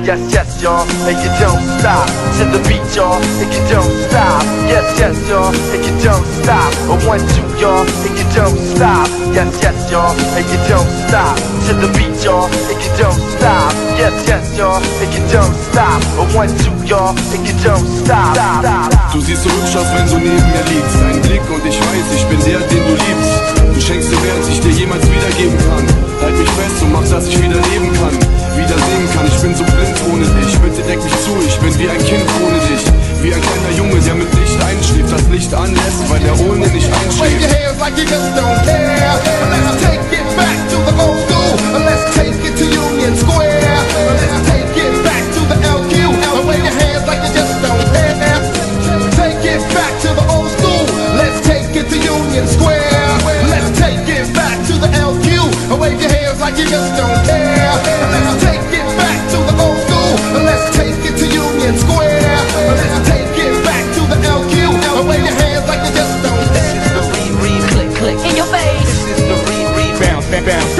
Yes, yes, y'all, and you don't stop. To the beat, y'all, and you don't stop. Yes, yes, y'all, and you don't stop. A 1, 2, y'all, and you don't stop. Yes, yes, y'all, and you don't stop. To the beat, y'all, and you don't stop. Yes, yes, y'all, and you don't stop. A 1, 2, y'all, and you don't stop. Du siehst so hübsch aus, wenn du neben mir liegst. Dein Blick und ich weiß, ich bin der, den du liebst. Du schenkst mir mehr, als ich dir jemals wiedergeben kann. Halt mich fest und mach, dass ich wieder leben kann, wieder sehen kann. Ich bin so blind ohne dich. Bitte deck mich zu, ich bin wie ein Kind ohne dich. Wie ein kleiner Junge, der mit Licht einschläft, das Licht anlässt, weil er ohne nicht einschläft. Wave your hands like you just don't care. Let's take it back to the old school. Let's take it to Union Square. Let's take it back to the LQ. Wave your hands like you just don't care. Take it back to the old school. Let's take it to Union Square. Let's take it back to the LQ. Wave your hands like you just don't care. Let's take it back to the old school. Let's take it to Union Square. Let's take it back to the LQ. Wave your hands like you just don't care. This is the re-re click click in your face. This is the re-re bounce, bounce.